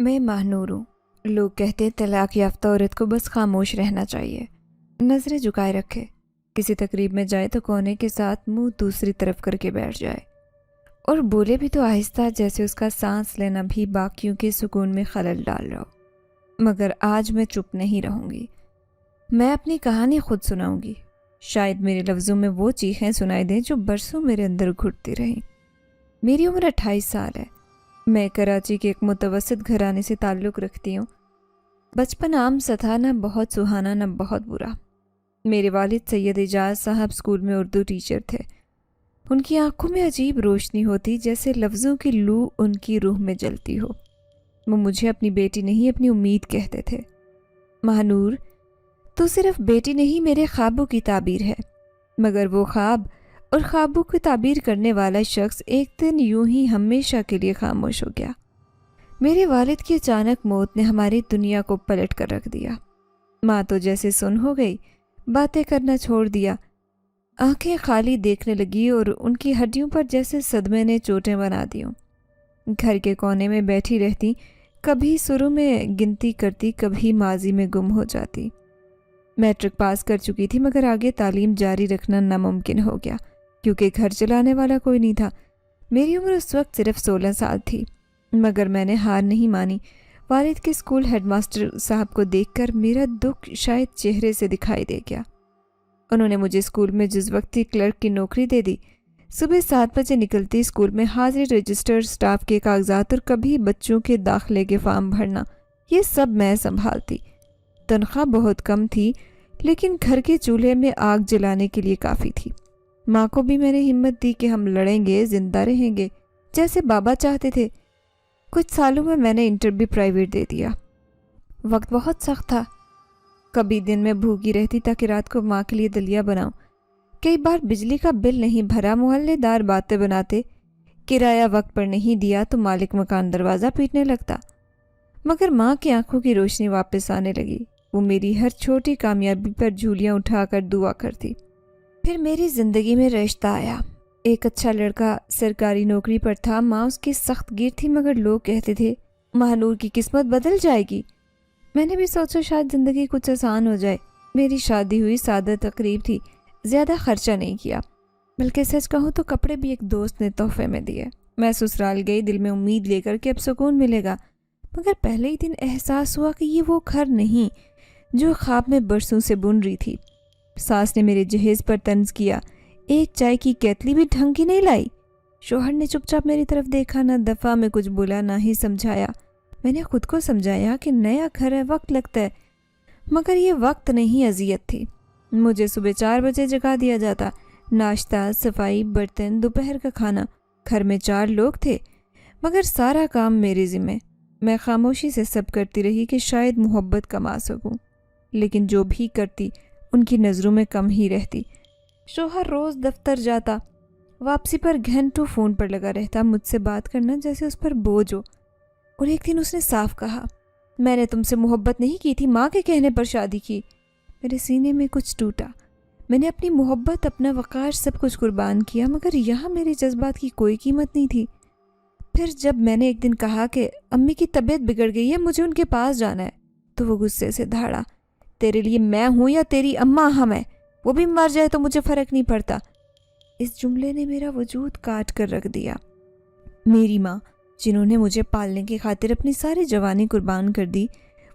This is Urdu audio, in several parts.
میں ماہنور ہوں۔ لوگ کہتے ہیں طلاق یافتہ عورت کو بس خاموش رہنا چاہیے، نظریں جھکائے رکھے، کسی تقریب میں جائے تو کونے کے ساتھ منہ دوسری طرف کر کے بیٹھ جائے، اور بولے بھی تو آہستہ جیسے اس کا سانس لینا بھی باقیوں کے سکون میں خلل ڈال رہا ہو۔ مگر آج میں چپ نہیں رہوں گی، میں اپنی کہانی خود سناؤں گی۔ شاید میرے لفظوں میں وہ چیخیں سنائی دیں جو برسوں میرے اندر گھٹتی رہیں۔ میری عمر 28 سال ہے۔ میں کراچی کے ایک متوسط گھرانے سے تعلق رکھتی ہوں۔ بچپن عام سا تھا، نہ بہت سہانا نہ بہت برا۔ میرے والد سید اعجاز صاحب اسکول میں اردو ٹیچر تھے۔ ان کی آنکھوں میں عجیب روشنی ہوتی جیسے لفظوں کی لو ان کی روح میں جلتی ہو۔ وہ مجھے اپنی بیٹی نہیں اپنی امید کہتے تھے۔ ماہنور، تو صرف بیٹی نہیں میرے خوابوں کی تعبیر ہے۔ مگر وہ خواب اور خوابوں کی تعبیر کرنے والا شخص ایک دن یوں ہی ہمیشہ کے لیے خاموش ہو گیا۔ میرے والد کی اچانک موت نے ہماری دنیا کو پلٹ کر رکھ دیا۔ ماں تو جیسے سن ہو گئی، باتیں کرنا چھوڑ دیا، آنکھیں خالی دیکھنے لگی اور ان کی ہڈیوں پر جیسے صدمے نے چوٹیں بنا دیں۔ گھر کے کونے میں بیٹھی رہتی، کبھی سروں میں گنتی کرتی، کبھی ماضی میں گم ہو جاتی۔ میٹرک پاس کر چکی تھی مگر آگے تعلیم جاری رکھنا ناممکن ہو گیا کیونکہ گھر چلانے والا کوئی نہیں تھا۔ میری عمر اس وقت صرف 16 سال تھی، مگر میں نے ہار نہیں مانی۔ والد کے اسکول ہیڈ ماسٹر صاحب کو دیکھ کر میرا دکھ شاید چہرے سے دکھائی دے گیا۔ انہوں نے مجھے اسکول میں جز وقتی کلرک کی نوکری دے دی۔ صبح 7 بجے نکلتی، اسکول میں حاضری، رجسٹر، سٹاف کے کاغذات اور کبھی بچوں کے داخلے کے فارم بھرنا، یہ سب میں سنبھالتی۔ تنخواہ بہت کم تھی لیکن گھر کے چولہے میں آگ جلانے کے لیے کافی تھی۔ ماں کو بھی میں نے ہمت دی کہ ہم لڑیں گے، زندہ رہیں گے، جیسے بابا چاہتے تھے۔ کچھ سالوں میں نے انٹر بھی پرائیویٹ دے دیا۔ وقت بہت سخت تھا، کبھی دن میں بھوکی رہتی تاکہ رات کو ماں کے لیے دلیا بناؤں۔ کئی بار بجلی کا بل نہیں بھرا، محلے دار باتیں بناتے، کرایہ وقت پر نہیں دیا تو مالک مکان دروازہ پیٹنے لگتا۔ مگر ماں کی آنکھوں کی روشنی واپس آنے لگی۔ وہ میری ہر چھوٹی کامیابی پر جھولیاں اٹھا کر دعا کرتی۔ پھر میری زندگی میں رشتہ آیا۔ ایک اچھا لڑکا سرکاری نوکری پر تھا۔ ماں اس کی سخت گیر تھی مگر لوگ کہتے تھے ماہنور کی قسمت بدل جائے گی۔ میں نے بھی سوچا شاید زندگی کچھ آسان ہو جائے۔ میری شادی ہوئی، سادہ تقریب تھی، زیادہ خرچہ نہیں کیا، بلکہ سچ کہوں تو کپڑے بھی ایک دوست نے تحفے میں دیے۔ میں سسرال گئی دل میں امید لے کر کہ اب سکون ملے گا، مگر پہلے ہی دن احساس ہوا کہ یہ وہ گھر نہیں جو خواب میں برسوں سے بن رہی تھی۔ ساس نے میرے جہیز پر طنز کیا، ایک چائے کی کیتلی بھی ڈھنگ کی نہیں لائی۔ شوہر نے چپ چاپ میری طرف دیکھا، نہ دفعہ میں کچھ بولا نہ ہی سمجھایا۔ میں نے خود کو سمجھایا کہ نیا گھر ہے، وقت لگتا ہے، مگر یہ وقت نہیں، اذیت تھی۔ مجھے صبح 4 بجے جگا دیا جاتا، ناشتہ، صفائی، برتن، دوپہر کا کھانا۔ گھر میں 4 لوگ تھے مگر سارا کام میرے ذمہ۔ میں خاموشی سے سب کرتی رہی کہ شاید محبت کما سکوں، لیکن جو بھی کرتی ان کی نظروں میں کم ہی رہتی۔ شوہر روز دفتر جاتا، واپسی پر گھنٹوں فون پر لگا رہتا، مجھ سے بات کرنا جیسے اس پر بوجھ ہو۔ اور ایک دن اس نے صاف کہا، میں نے تم سے محبت نہیں کی تھی، ماں کے کہنے پر شادی کی۔ میرے سینے میں کچھ ٹوٹا۔ میں نے اپنی محبت، اپنا وقار، سب کچھ قربان کیا، مگر یہاں میرے جذبات کی کوئی قیمت نہیں تھی۔ پھر جب میں نے ایک دن کہا کہ امی کی طبیعت بگڑ گئی ہے، مجھے ان کے پاس جانا ہے، تو وہ غصے سے دھاڑا، تیرے لیے میں ہوں یا تیری اماں اہم ہے، وہ بھی مر جائے تو مجھے فرق نہیں پڑتا۔ اس جملے نے میرا وجود کاٹ کر رکھ دیا۔ میری ماں، جنہوں نے مجھے پالنے کی خاطر اپنی ساری جوانی قربان کر دی،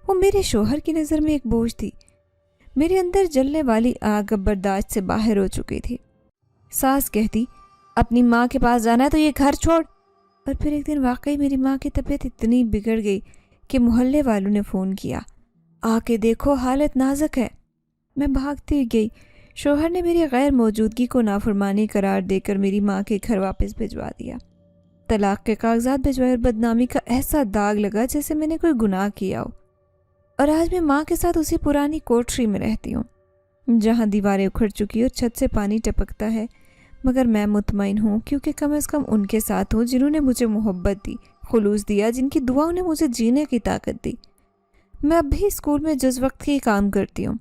وہ میرے شوہر کی نظر میں ایک بوجھ تھی۔ میرے اندر جلنے والی آگ اب برداشت سے باہر ہو چکی تھی۔ ساس کہتی، اپنی ماں کے پاس جانا ہے تو یہ گھر چھوڑ۔ اور پھر ایک دن واقعی میری ماں کی طبیعت اتنی بگڑ گئی کہ محلے والوں نے فون کیا، آ کے دیکھو حالت نازک ہے۔ میں بھاگتی گئی۔ شوہر نے میری غیر موجودگی کو نافرمانی قرار دے کر میری ماں کے گھر واپس بھجوا دیا۔ طلاق کے کاغذات بھجوائے اور بدنامی کا ایسا داغ لگا جیسے میں نے کوئی گناہ کیا ہو۔ اور آج میں ماں کے ساتھ اسی پرانی کوٹری میں رہتی ہوں جہاں دیواریں اکھڑ چکی اور چھت سے پانی ٹپکتا ہے، مگر میں مطمئن ہوں کیونکہ کم از کم ان کے ساتھ ہوں جنہوں نے مجھے محبت دی، خلوص دیا، جن کی دعاؤں نے مجھے جینے کی طاقت دی۔ میں اب بھی اسکول میں جز وقت کی کام کرتی ہوں۔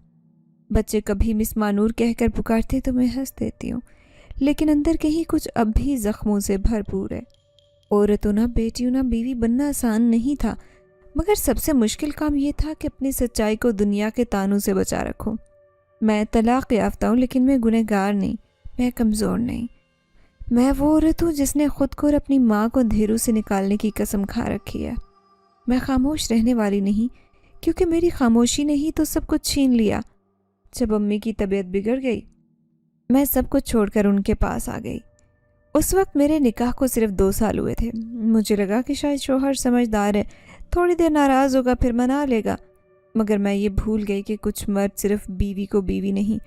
بچے کبھی مس مانور کہہ کر پکارتے تو میں ہنس دیتی ہوں، لیکن اندر کہیں کچھ اب بھی زخموں سے بھرپور ہے۔ عورتوں نہ بیٹیوں نہ بیوی بننا آسان نہیں تھا، مگر سب سے مشکل کام یہ تھا کہ اپنی سچائی کو دنیا کے تانوں سے بچا رکھوں۔ میں طلاق یافتہ ہوں لیکن میں گنہگار نہیں، میں کمزور نہیں۔ میں وہ عورت ہوں جس نے خود کو اور اپنی ماں کو اندھیروں سے نکالنے کی قسم کھا رکھی ہے۔ میں خاموش رہنے والی نہیں، کیونکہ میری خاموشی نے ہی تو سب کچھ چھین لیا۔ جب امی کی طبیعت بگڑ گئی، میں سب کچھ چھوڑ کر ان کے پاس آ گئی۔ اس وقت میرے نکاح کو صرف 2 سال ہوئے تھے۔ مجھے لگا کہ شاید شوہر سمجھدار ہے، تھوڑی دیر ناراض ہوگا پھر منا لے گا، مگر میں یہ بھول گئی کہ کچھ مرد صرف بیوی کو بیوی نہیں،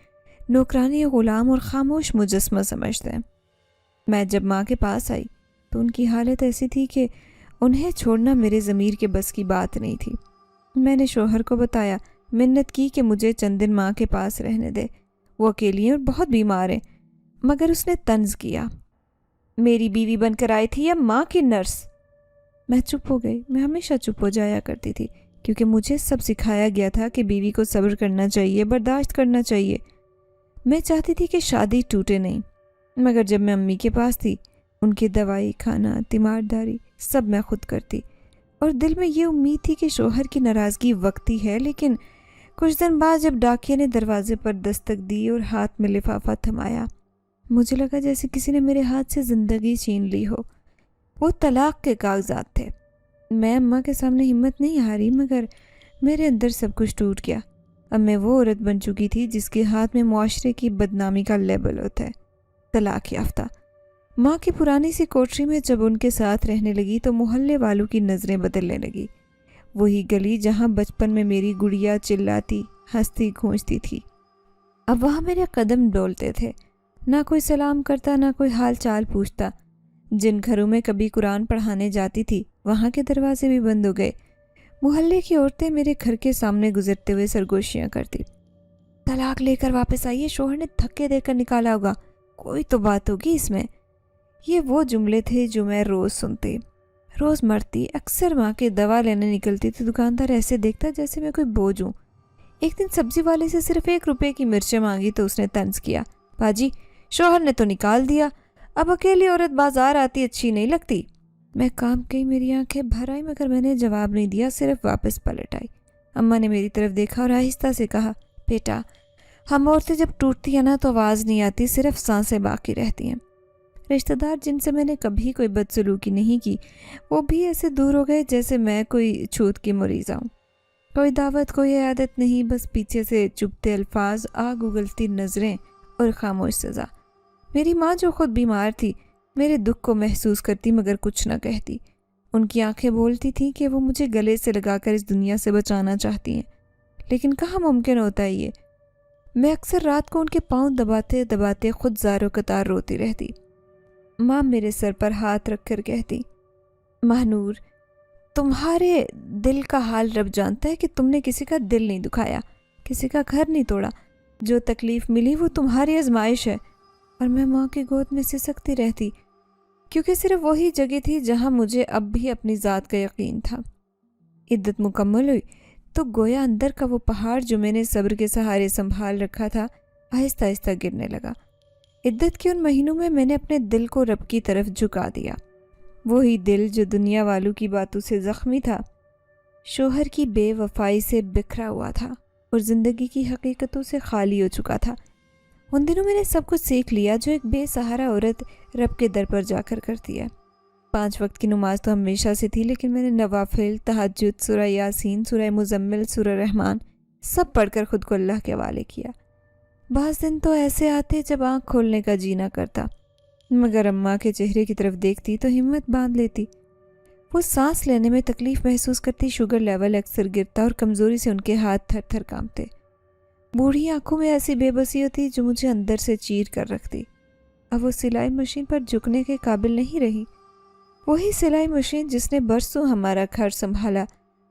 نوکرانی، غلام اور خاموش مجسمہ سمجھتے ہیں۔ میں جب ماں کے پاس آئی تو ان کی حالت ایسی تھی کہ انہیں چھوڑنا میرے ضمیر کے بس کی بات نہیں تھی۔ میں نے شوہر کو بتایا، منت کی کہ مجھے چند دن ماں کے پاس رہنے دے، وہ اکیلی ہیں اور بہت بیمار ہیں، مگر اس نے طنز کیا، میری بیوی بن کر آئی تھی یا ماں کی نرس؟ میں چپ ہو گئی۔ میں ہمیشہ چپ ہو جایا کرتی تھی، کیونکہ مجھے سب سکھایا گیا تھا کہ بیوی کو صبر کرنا چاہیے، برداشت کرنا چاہیے۔ میں چاہتی تھی کہ شادی ٹوٹے نہیں، مگر جب میں امی کے پاس تھی، ان کی دوائی، کھانا، تیمارداری سب میں خود کرتی، اور دل میں یہ امید تھی کہ شوہر کی ناراضگی وقتی ہے۔ لیکن کچھ دن بعد جب ڈاکیے نے دروازے پر دستک دی اور ہاتھ میں لفافہ تھمایا، مجھے لگا جیسے کسی نے میرے ہاتھ سے زندگی چھین لی ہو۔ وہ طلاق کے کاغذات تھے۔ میں اماں کے سامنے ہمت نہیں ہاری، مگر میرے اندر سب کچھ ٹوٹ گیا۔ اب میں وہ عورت بن چکی تھی جس کے ہاتھ میں معاشرے کی بدنامی کا لیبل ہوتا ہے، طلاق یافتہ۔ ماں کی پرانی سی کوٹری میں جب ان کے ساتھ رہنے لگی تو محلے والوں کی نظریں بدلنے لگی۔ وہی گلی جہاں بچپن میں میری گڑیا چلاتی، ہنستی، گونجتی تھی، اب وہاں میرے قدم ڈولتے تھے۔ نہ کوئی سلام کرتا، نہ کوئی حال چال پوچھتا۔ جن گھروں میں کبھی قرآن پڑھانے جاتی تھی، وہاں کے دروازے بھی بند ہو گئے۔ محلے کی عورتیں میرے گھر کے سامنے گزرتے ہوئے سرگوشیاں کرتی، طلاق لے کر واپس آئیے، شوہر نے دھکے دے کر نکالا ہوگا، کوئی تو بات ہوگی اس میں۔ یہ وہ جملے تھے جو میں روز سنتی، روز مرتی۔ اکثر ماں کے دوا لینے نکلتی تھی، دکاندار ایسے دیکھتا جیسے میں کوئی بوجھ ہوں۔ ایک دن سبزی والے سے صرف 1 روپے کی مرچیں مانگی تو اس نے طنز کیا، باجی شوہر نے تو نکال دیا، اب اکیلی عورت بازار آتی اچھی نہیں لگتی۔ میں کام گئی، میری آنکھیں بھر آئی، مگر میں نے جواب نہیں دیا، صرف واپس پلٹ آئی۔ اماں نے میری طرف دیکھا اور آہستہ سے کہا، بیٹا ہم عورتیں جب ٹوٹتی ہیں نا تو آواز نہیں آتی، صرف سانسیں باقی رہتی ہیں۔ رشتہ دار جن سے میں نے کبھی کوئی بدسلوکی نہیں کی، وہ بھی ایسے دور ہو گئے جیسے میں کوئی چھوت کی مریضہ ہوں۔ کوئی دعوت، کوئی عیادت نہیں، بس پیچھے سے چبھتے الفاظ، آگ اگلتی نظریں اور خاموش سزا۔ میری ماں جو خود بیمار تھی، میرے دکھ کو محسوس کرتی مگر کچھ نہ کہتی۔ ان کی آنکھیں بولتی تھیں کہ وہ مجھے گلے سے لگا کر اس دنیا سے بچانا چاہتی ہیں، لیکن کہاں ممکن ہوتا ہے یہ۔ میں اکثر رات کو ان کے پاؤں دباتے دباتے خود زار و قطار روتی رہتی۔ ماں میرے سر پر ہاتھ رکھ کر کہتی، ماہنور تمہارے دل کا حال رب جانتا ہے کہ تم نے کسی کا دل نہیں دکھایا، کسی کا گھر نہیں توڑا، جو تکلیف ملی وہ تمہاری آزمائش ہے۔ اور میں ماں کی گود میں سسکتی رہتی، کیونکہ صرف وہی جگہ تھی جہاں مجھے اب بھی اپنی ذات کا یقین تھا۔ عدت مکمل ہوئی تو گویا اندر کا وہ پہاڑ جو میں نے صبر کے سہارے سنبھال رکھا تھا، آہستہ آہستہ گرنے لگا۔ عدت کے ان مہینوں میں نے اپنے دل کو رب کی طرف جھکا دیا، وہی دل جو دنیا والوں کی باتوں سے زخمی تھا، شوہر کی بے وفائی سے بکھرا ہوا تھا اور زندگی کی حقیقتوں سے خالی ہو چکا تھا۔ ان دنوں میں نے سب کچھ سیکھ لیا جو ایک بے سہارا عورت رب کے در پر جا کر کرتی ہے۔ 5 وقت کی نماز تو ہمیشہ سے تھی، لیکن میں نے نوافل، تہجد، سورہ یاسین، سورہ مزمل، سورہ رحمان سب پڑھ کر خود کو اللہ کے حوالے کیا۔ بعض دن تو ایسے آتے جب آنکھ کھولنے کا جی نہ کرتا، مگر اماں کے چہرے کی طرف دیکھتی تو ہمت باندھ لیتی۔ وہ سانس لینے میں تکلیف محسوس کرتی، شوگر لیول اکثر گرتا اور کمزوری سے ان کے ہاتھ تھر تھر کانپتے۔ بوڑھی آنکھوں میں ایسی بے بسی ہوتی جو مجھے اندر سے چیر کر رکھتی۔ اب وہ سلائی مشین پر جھکنے کے قابل نہیں رہی، وہی سلائی مشین جس نے برسوں ہمارا گھر سنبھالا،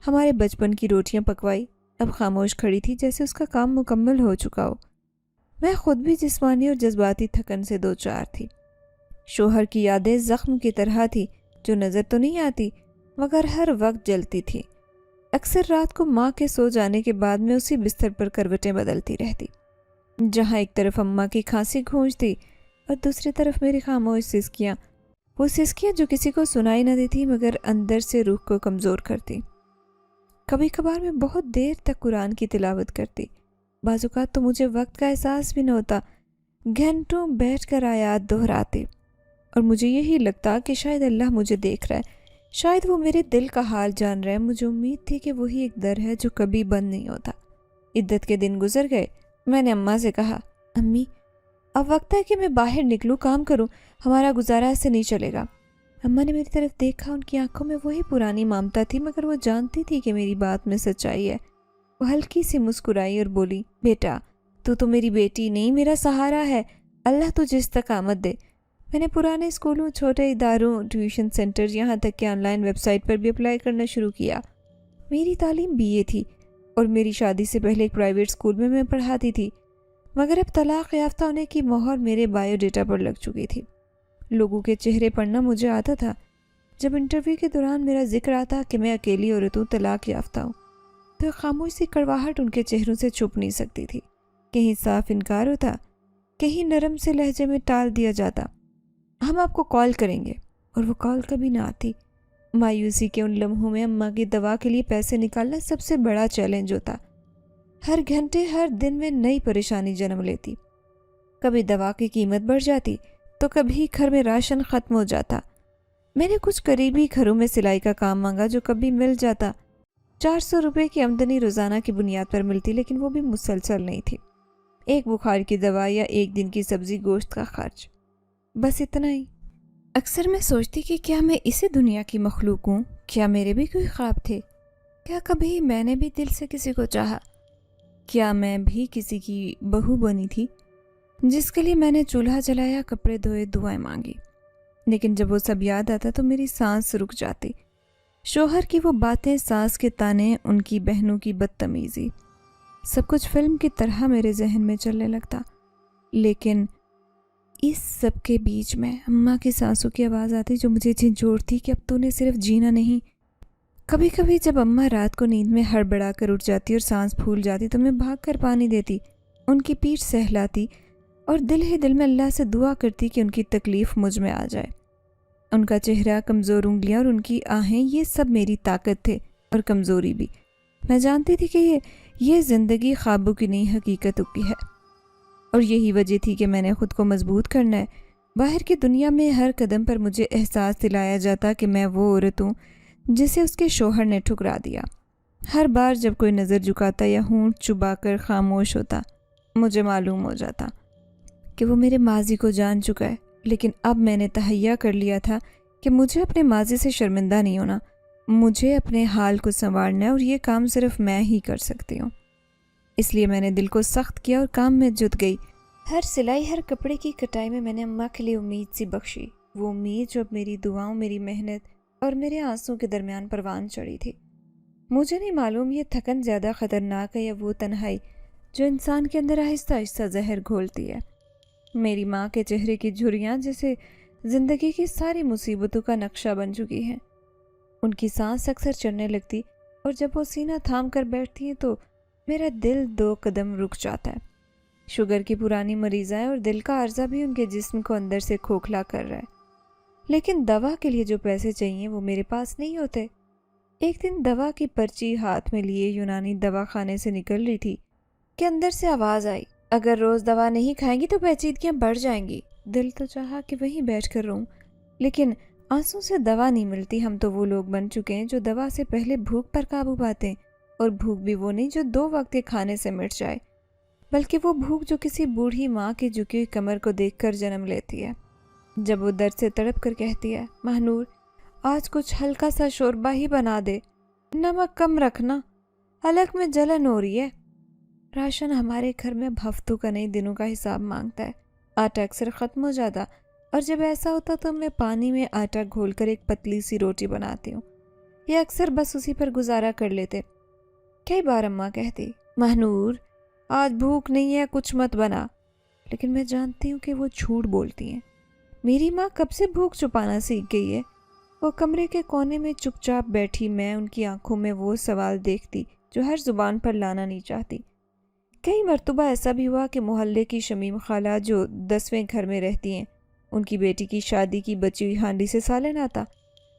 ہمارے بچپن کی روٹیاں پکوائی، اب خاموش کھڑی تھی جیسے اس کا کام مکمل ہو چکا ہو۔ میں خود بھی جسمانی اور جذباتی تھکن سے دوچار تھی۔ شوہر کی یادیں زخم کی طرح تھی جو نظر تو نہیں آتی مگر ہر وقت جلتی تھی۔ اکثر رات کو ماں کے سو جانے کے بعد میں اسی بستر پر کروٹیں بدلتی رہتی، جہاں ایک طرف اماں کی کھانسی گونجتی اور دوسری طرف میری خاموش سسکیاں، وہ سسکیاں جو کسی کو سنائی نہ دیتی مگر اندر سے روح کو کمزور کرتی۔ کبھی کبھار میں بہت دیر تک قرآن کی تلاوت کرتی، بعض اوقات تو مجھے وقت کا احساس بھی نہ ہوتا، گھنٹوں بیٹھ کر آیات دہراتے، اور مجھے یہی لگتا کہ شاید اللہ مجھے دیکھ رہا ہے، شاید وہ میرے دل کا حال جان رہا ہے۔ مجھے امید تھی کہ وہی ایک در ہے جو کبھی بند نہیں ہوتا۔ عدت کے دن گزر گئے، میں نے اماں سے کہا، امی اب وقت ہے کہ میں باہر نکلوں، کام کروں، ہمارا گزارا ایسے نہیں چلے گا۔ اماں نے میری طرف دیکھا، ان کی آنکھوں میں وہی پرانی ممتا تھی، مگر وہ جانتی تھی کہ میری بات میں سچائی ہے۔ وہ ہلکی سی مسکرائی اور بولی، بیٹا تو میری بیٹی نہیں، میرا سہارا ہے، اللہ تجھے استقامت دے۔ میں نے پرانے اسکولوں، چھوٹے اداروں، ٹیوشن سینٹر، یہاں تک کہ آن لائن ویب سائٹ پر بھی اپلائی کرنا شروع کیا۔ میری تعلیم BA تھی اور میری شادی سے پہلے ایک پرائیویٹ اسکول میں پڑھاتی تھی، مگر اب طلاق یافتہ ہونے کی مہر میرے بایو ڈیٹا پر لگ چکی تھی۔ لوگوں کے چہرے پڑھنا مجھے آتا تھا۔ جب انٹرویو کے دوران میرا ذکر آتا کہ میں اکیلی عورت ہوں، طلاق یافتہ ہوں، تو ایک خاموش سی کڑواہٹ ان کے چہروں سے چھپ نہیں سکتی تھی۔ کہیں صاف انکار ہوتا، کہیں نرم سے لہجے میں ٹال دیا جاتا، ہم آپ کو کال کریں گے، اور وہ کال کبھی نہ آتی۔ مایوسی کے ان لمحوں میں اماں کی دوا کے لیے پیسے نکالنا سب سے بڑا چیلنج ہوتا۔ ہر گھنٹے، ہر دن میں نئی پریشانی جنم لیتی۔ کبھی دوا کی قیمت بڑھ جاتی تو کبھی گھر میں راشن ختم ہو جاتا۔ میں نے کچھ قریبی گھروں میں سلائی کا کام مانگا جو کبھی مل جاتا۔ 400 روپے کی آمدنی روزانہ کی بنیاد پر ملتی، لیکن وہ بھی مسلسل نہیں تھی۔ ایک بخار کی دوا یا ایک دن کی سبزی گوشت کا خرچ، بس اتنا ہی۔ اکثر میں سوچتی کہ کیا میں اسی دنیا کی مخلوق ہوں؟ کیا میرے بھی کوئی خواب تھے؟ کیا کبھی میں نے بھی دل سے کسی کو چاہا؟ کیا میں بھی کسی کی بہو بنی تھی جس کے لیے میں نے چولہا جلایا، کپڑے دھوئے، دعائیں مانگی؟ لیکن جب وہ سب یاد آتا تو میری سانس رک جاتی۔ شوہر کی وہ باتیں، ساس کے تانے، ان کی بہنوں کی بدتمیزی، سب کچھ فلم کی طرح میرے ذہن میں چلنے لگتا۔ لیکن اس سب کے بیچ میں اماں کی سانسوں کی آواز آتی جو مجھے جھنجھوڑتی کہ اب تو نے صرف جینا نہیں۔ کبھی کبھی جب اماں رات کو نیند میں ہڑبڑا کر اٹھ جاتی اور سانس پھول جاتی تو میں بھاگ کر پانی دیتی، ان کی پیٹھ سہلاتی اور دل ہی دل میں اللہ سے دعا کرتی کہ ان کی تکلیف مجھ میں آ جائے۔ ان کا چہرہ، کمزور انگلیاں اور ان کی آہیں، یہ سب میری طاقت تھے اور کمزوری بھی۔ میں جانتی تھی کہ یہ زندگی خوابوں کی نہیں، حقیقتوں کی ہے، اور یہی وجہ تھی کہ میں نے خود کو مضبوط کرنا ہے۔ باہر کی دنیا میں ہر قدم پر مجھے احساس دلایا جاتا کہ میں وہ عورت ہوں جسے اس کے شوہر نے ٹھکرا دیا۔ ہر بار جب کوئی نظر جھکاتا یا ہونٹ چبا کر خاموش ہوتا، مجھے معلوم ہو جاتا کہ وہ میرے ماضی کو جان چکا ہے۔ لیکن اب میں نے تہیہ کر لیا تھا کہ مجھے اپنے ماضی سے شرمندہ نہیں ہونا، مجھے اپنے حال کو سنوارنا ہے، اور یہ کام صرف میں ہی کر سکتی ہوں۔ اس لیے میں نے دل کو سخت کیا اور کام میں جت گئی۔ ہر سلائی، ہر کپڑے کی کٹائی میں نے اماں کے لیے امید سی بخشی، وہ امید جو اب میری دعاؤں، میری محنت اور میرے آنسوں کے درمیان پروان چڑھی تھی۔ مجھے نہیں معلوم یہ تھکن زیادہ خطرناک ہے یا وہ تنہائی جو انسان کے اندر آہستہ آہستہ زہر گھولتی ہے۔ میری ماں کے چہرے کی جھریاں جیسے زندگی کی ساری مصیبتوں کا نقشہ بن چکی ہیں۔ ان کی سانس اکثر چڑھنے لگتی اور جب وہ سینہ تھام کر بیٹھتی ہیں تو میرا دل 2 قدم رک جاتا ہے۔ شوگر کی پرانی مریضہ ہے اور دل کا عرضہ بھی ان کے جسم کو اندر سے کھوکھلا کر رہا ہے، لیکن دوا کے لیے جو پیسے چاہیے وہ میرے پاس نہیں ہوتے۔ ایک دن دوا کی پرچی ہاتھ میں لیے یونانی دوا خانے سے نکل رہی تھی کہ اندر سے آواز آئی، اگر روز دوا نہیں کھائیں گی تو پیچیدگیاں بڑھ جائیں گی۔ دل تو چاہا کہ وہیں بیٹھ کر رہوں، لیکن آنسوں سے دوا نہیں ملتی۔ ہم تو وہ لوگ بن چکے ہیں جو دوا سے پہلے بھوک پر قابو پاتے ہیں، اور بھوک بھی وہ نہیں جو 2 وقت کے کھانے سے مٹ جائے، بلکہ وہ بھوک جو کسی بوڑھی ماں کی جھکی ہوئی کمر کو دیکھ کر جنم لیتی ہے، جب وہ درد سے تڑپ کر کہتی ہے، مہنور آج کچھ ہلکا سا شوربہ ہی بنا دے، نمک کم رکھنا، حلق میں جلن ہو رہی ہے۔ راشن ہمارے گھر میں اب ہفتوں کا نہیں، دنوں کا حساب مانگتا ہے۔ آٹا اکثر ختم ہو جاتا، اور جب ایسا ہوتا تو میں پانی میں آٹا گھول کر ایک پتلی سی روٹی بناتی ہوں، یا اکثر بس اسی پر گزارا کر لیتے۔ کئی بار اماں کہتی، مہنور آج بھوک نہیں ہے، کچھ مت بنا، لیکن میں جانتی ہوں کہ وہ جھوٹ بولتی ہیں۔ میری ماں کب سے بھوک چھپانا سیکھ گئی ہے۔ وہ کمرے کے کونے میں چپ چاپ بیٹھی، میں ان کی آنکھوں میں وہ سوال دیکھتی جو ہر زبان پر لانا نہیں چاہتی۔ کئی مرتبہ ایسا بھی ہوا کہ محلے کی شمیم خالہ جو 10ویں گھر میں رہتی ہیں، ان کی بیٹی کی شادی کی بچی ہوئی ہانڈی سے سالن آتا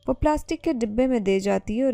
وہ پلاسٹک کے ڈبے میں دے جاتی اور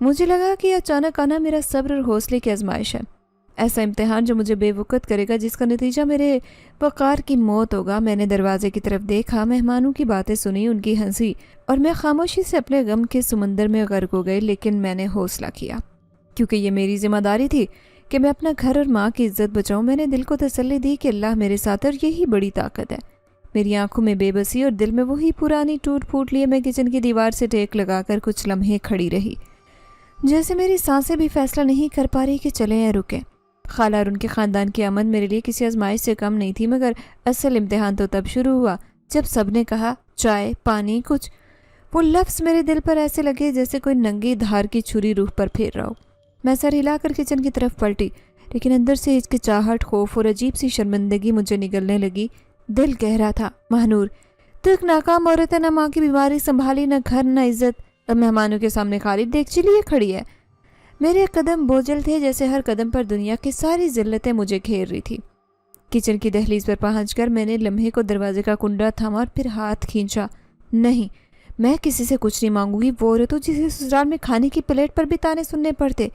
مجھے لگا کہ اچانک آنا میرا صبر اور حوصلے کی آزمائش ہے، ایسا امتحان جو مجھے بے وقت کرے گا، جس کا نتیجہ میرے وقار کی موت ہوگا۔ میں نے دروازے کی طرف دیکھا، مہمانوں کی باتیں سنی، ان کی ہنسی، اور میں خاموشی سے اپنے غم کے سمندر میں غرق ہو گئی۔ لیکن میں نے حوصلہ کیا، کیونکہ یہ میری ذمہ داری تھی کہ میں اپنا گھر اور ماں کی عزت بچاؤں۔ میں نے دل کو تسلی دی کہ اللہ میرے ساتھ ہے اور یہی بڑی طاقت ہے۔ میری آنکھوں میں بے بسی اور دل میں وہی پرانی ٹوٹ پھوٹ لیے میں کچن کی دیوار سے ٹیک لگا کر کچھ لمحے کھڑی رہی، جیسے میری سانسیں بھی فیصلہ نہیں کر پا رہی کہ چلیں یا رکیں۔ خالہ اور ان کے خاندان کی آمد میرے لیے کسی آزمائش سے کم نہیں تھی، مگر اصل امتحان تو تب شروع ہوا جب سب نے کہا چائے، پانی، کچھ۔ وہ لفظ میرے دل پر ایسے لگے جیسے کوئی ننگی دھار کی چھری روح پر پھیر رہا ہو۔ میں سر ہلا کر کچن کی طرف پلٹی، لیکن اندر سے ہچکچاہٹ، خوف اور عجیب سی شرمندگی مجھے نگلنے لگی۔ دل کہہ رہا تھا، مہنور تو ایک ناکام عورت ہے، نہ ماں کی بیماری سنبھالی، نہ گھر، نہ عزت، اب مہمانوں کے سامنے خالی دیگچی لیے کھڑی ہے۔ میرے قدم بوجھل تھے، جیسے ہر قدم پر دنیا کی ساری ذلتیں مجھے گھیر رہی تھی۔ کچن کی دہلیز پر پہنچ کر میں نے لمحے کو دروازے کا کنڈا تھاما اور پھر ہاتھ کھینچا۔ نہیں، میں کسی سے کچھ نہیں مانگوں گی۔ وہ عورت جسے سسرال میں کھانے کی پلیٹ پر بھی تانے سننے پڑتے،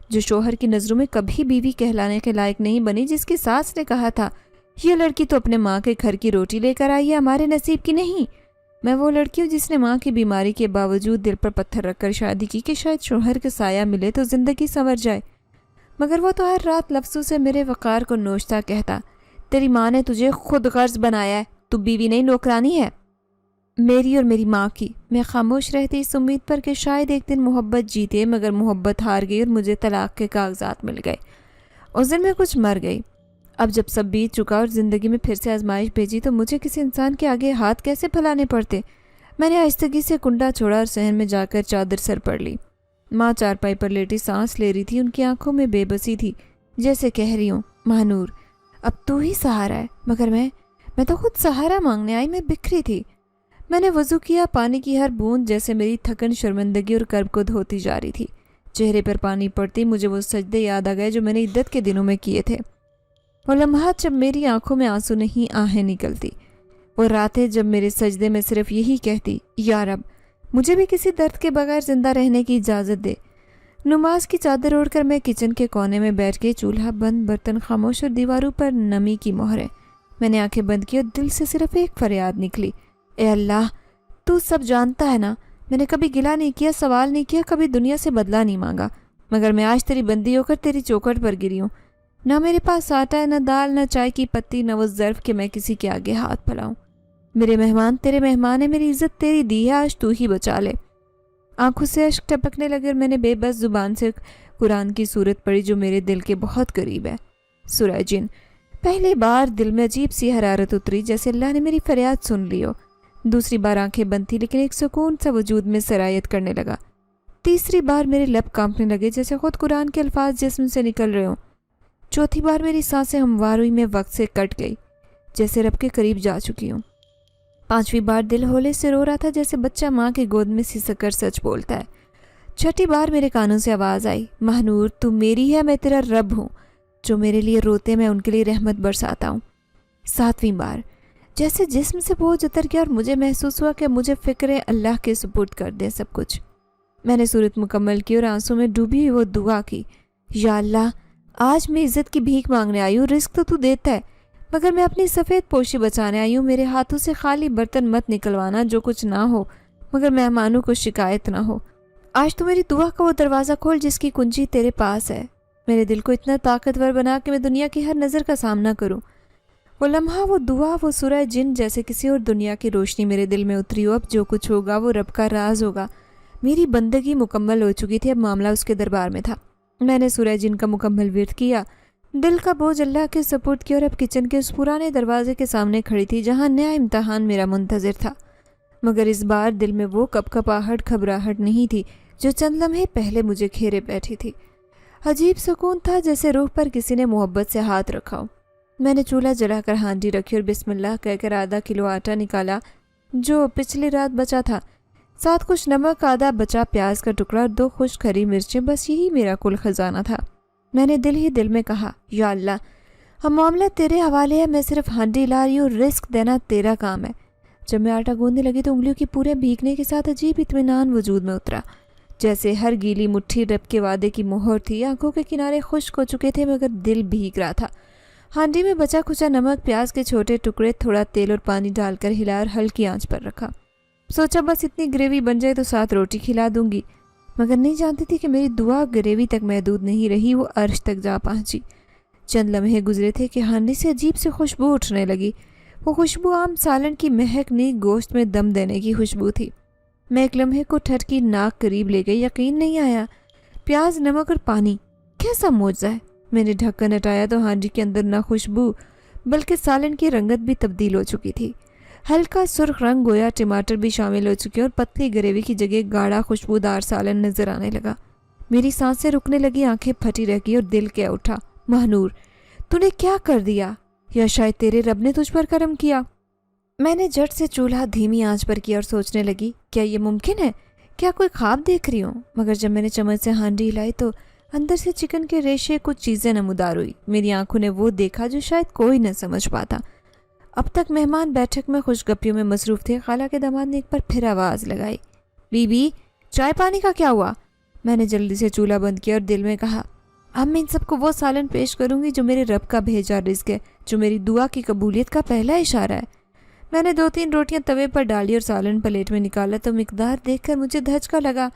جو شوہر کی نظروں میں کبھی بیوی کہلانے کے لائق نہیں بنی، جس کی ساس نے کہا تھا یہ لڑکی تو اپنے ماں کے گھر کی روٹی لے کر آئی ہے، ہمارے نصیب کی نہیں۔ میں وہ لڑکی ہوں جس نے ماں کی بیماری کے باوجود دل پر پتھر رکھ کر شادی کی کہ شاید شوہر کا سایہ ملے تو زندگی سنور جائے، مگر وہ تو ہر رات لفظوں سے میرے وقار کو نوچتا کہتا، تیری ماں نے تجھے خود غرض بنایا ہے، تو بیوی نہیں نوکرانی ہے میری اور میری ماں کی۔ میں خاموش رہتی اس امید پر کہ شاید ایک دن محبت جیتے، مگر محبت ہار گئی اور مجھے طلاق کے کاغذات مل گئے۔ اس دن میں کچھ مر گئی۔ اب جب سب بیت چکا اور زندگی میں پھر سے آزمائش بھیجی تو مجھے کسی انسان کے آگے ہاتھ کیسے پھیلانے پڑتے؟ میں نے آہستگی سے کنڈا چھوڑا اور صحن میں جا کر چادر سر پڑ لی۔ ماں چارپائی پر لیٹی سانس لے رہی تھی، ان کی آنکھوں میں بے بسی تھی، جیسے کہہ رہی ہوں، مہنور اب تو ہی سہارا ہے، مگر میں تو خود سہارا مانگنے آئی، میں بکھری تھی۔ میں نے وضو کیا، پانی کی ہر بوند جیسے میری تھکن، شرمندگی اور کرب کو دھوتی جا رہی تھی۔ چہرے پر پانی پڑتی مجھے وہ سجدے یاد آ گئے جو میں نے عدت کے دنوں میں کیے تھے، وہ لمحات جب میری آنکھوں میں آنسو نہیں آہیں نکلتی، وہ راتیں جب میرے سجدے میں صرف یہی کہتی، یا رب مجھے بھی کسی درد کے بغیر زندہ رہنے کی اجازت دے۔ نماز کی چادر اوڑھ کر میں کچن کے کونے میں بیٹھ کے، چولہا بند، برتن خاموش اور دیواروں پر نمی کی مہریں۔ میں نے آنکھیں بند کی اور دل سے صرف ایک فریاد نکلی، اے اللہ تو سب جانتا ہے نا، میں نے کبھی گلہ نہیں کیا، سوال نہیں کیا، کبھی دنیا سے بدلہ نہیں مانگا، مگر میں آج تیری بندی ہو کر تیری چوکھٹ پر گری ہوں۔ نہ میرے پاس آٹا ہے، نہ دال، نہ چائے کی پتی، نہ وہ ظرف کہ میں کسی کے آگے ہاتھ پھیلاؤں۔ میرے مہمان تیرے مہمان ہیں، میری عزت تیری دی ہے، آج تو ہی بچا لے۔ آنکھوں سے اشک ٹپکنے لگے اور میں نے بے بس زبان سے قرآن کی سورت پڑھی جو میرے دل کے بہت قریب ہے، سورہ جن۔ پہلی بار دل میں عجیب سی حرارت اتری، جیسے اللہ نے میری فریاد سن لی ہو۔ دوسری بار آنکھیں بند تھی، لیکن ایک سکون سا وجود میں سرایت کرنے لگا۔ تیسری بار میرے لب کانپنے لگے، جیسے خود قرآن کے الفاظ جسم سے نکل رہے ہوں۔ چوتھی بار میری سانسیں ہموار ہوئی، میں وقت سے کٹ گئی، جیسے رب کے قریب جا چکی ہوں۔ پانچویں بار دل ہولے سے رو رہا تھا، جیسے بچہ ماں کی گود میں سسک کر سچ بولتا ہے۔ چھٹی بار میرے کانوں سے آواز آئی، مہنور تو میری ہے، میں تیرا رب ہوں، جو میرے لیے روتے میں ان کے لیے رحمت برساتا ہوں۔ ساتویں بار جیسے جسم سے بوجھ اتر گیا اور مجھے محسوس ہوا کہ مجھے فکر اللہ کے سپرد کر دے سب کچھ۔ میں نے صورت مکمل کی اور آنسوں میں ڈوبی ہوئی وہ دعا کی، یا اللہ آج میں عزت کی بھیک مانگنے آئی ہوں، رزق تو دیتا ہے، مگر میں اپنی سفید پوشی بچانے آئی ہوں، میرے ہاتھوں سے خالی برتن مت نکلوانا، جو کچھ نہ ہو مگر مہمانوں کو شکایت نہ ہو۔ آج تو میری دعا کا وہ دروازہ کھول جس کی کنجی تیرے پاس ہے، میرے دل کو اتنا طاقتور بنا کہ میں دنیا کی ہر نظر کا سامنا کروں۔ وہ لمحہ، وہ دعا، وہ سورہ جن جیسے کسی اور دنیا کی روشنی میرے دل میں اتری ہو۔ اب جو کچھ ہوگا وہ رب کا راز ہوگا۔ میری بندگی مکمل ہو چکی تھی، اب معاملہ اس کے دربار میں تھا۔ میں نے سورہ جن کا مکمل ورد کیا، دل کا بوجھ اللہ کے سپرد کیا اور اب کچن کے اس پرانے دروازے کے سامنے کھڑی تھی جہاں نیا امتحان میرا منتظر تھا، مگر اس بار دل میں وہ کپ کپاہٹ، گھبراہٹ نہیں تھی جو چند لمحے پہلے مجھے گھیرے بیٹھی تھی۔ عجیب سکون تھا، جیسے روح پر کسی نے محبت سے ہاتھ رکھا ہو۔ میں نے چولہا جلا کر ہانڈی رکھی اور بسم اللہ کہہ کر آدھا کلو آٹا نکالا جو پچھلی رات بچا تھا، ساتھ کچھ نمک، آدھا بچا پیاز کا ٹکڑا اور 2 خشک ہری مرچیں، بس یہی میرا کل خزانہ تھا۔ میں نے دل ہی دل میں کہا، یا اللہ ہم معاملہ تیرے حوالے ہے، میں صرف ہانڈی لا رہی ہوں، رزق دینا تیرا کام ہے۔ جب میں آٹا گوندنے لگی تو انگلیوں کی پورے بھیگنے کے ساتھ عجیب اطمینان وجود میں اترا۔ جیسے ہر گیلی مٹھی رب کے وعدے کی مہر تھی۔ آنکھوں کے کنارے خشک ہو چکے تھے مگر دل بھیگ رہا تھا۔ ہانڈی میں بچا کھچا نمک، پیاز کے چھوٹے ٹکڑے، تھوڑا تیل اور پانی ڈال کر ہلا اور ہلکی آنچ پر رکھا۔ سوچا بس اتنی گریوی بن جائے تو ساتھ روٹی کھلا دوں گی، مگر نہیں جانتی تھی کہ میری دعا گریوی تک محدود نہیں رہی، وہ عرش تک جا پہنچی۔ چند لمحے گزرے تھے کہ ہانڈی سے عجیب سی خوشبو اٹھنے لگی۔ وہ خوشبو عام سالن کی مہک نہیں، گوشت میں دم دینے کی خوشبو تھی۔ میں ایک لمحے کو ٹھٹکی ناک قریب لے گئی، یقین نہیں آیا۔ پیاز، نمک اور پانی، کیسا معجزہ ہے! میں نے ڈھکن ہٹایا تو ہانڈی کے اندر نہ خوشبو بلکہ سالن کی رنگت بھی تبدیل ہو چکی تھی۔ ہلکا سرخ رنگ گویا ٹماٹر بھی شامل ہو چکے اور پتلی گریوی کی جگہ گاڑھا خوشبودار سالن نظر آنے لگا۔ میری سانسیں رکنے لگی، آنکھیں پھٹی رہ گئی اور دل کہہ اٹھا، مہنور تو نے کیا کر دیا؟ یا شاید تیرے رب نے تجھ پر کرم کیا؟ میں نے جھٹ سے چولہا دھیمی آنچ پر کیا اور سوچنے لگی، کیا یہ ممکن ہے؟ کیا کوئی خواب دیکھ رہی ہوں؟ مگر جب میں نے چمچ سے ہانڈی ہلائی تو اندر سے چکن کے ریشے کچھ چیزیں نمودار ہوئی۔ میری آنکھوں نے وہ دیکھا جو شاید کوئی نہ سمجھ پاتا۔ اب تک مہمان بیٹھک میں خوش گپیوں میں مصروف تھے۔ خالہ کے داماد نے ایک بار پھر آواز لگائی، بی بی چائے پانی کا کیا ہوا؟ میں نے جلدی سے چولہا بند کیا اور دل میں کہا، اب میں ان سب کو وہ سالن پیش کروں گی جو میرے رب کا بھیجا رزق ہے، جو میری دعا کی قبولیت کا پہلا اشارہ ہے۔ میں نے 2-3 روٹیاں توے پر ڈالی اور سالن پلیٹ میں نکالا تو مقدار دیکھ کر مجھے دھچکا لگا۔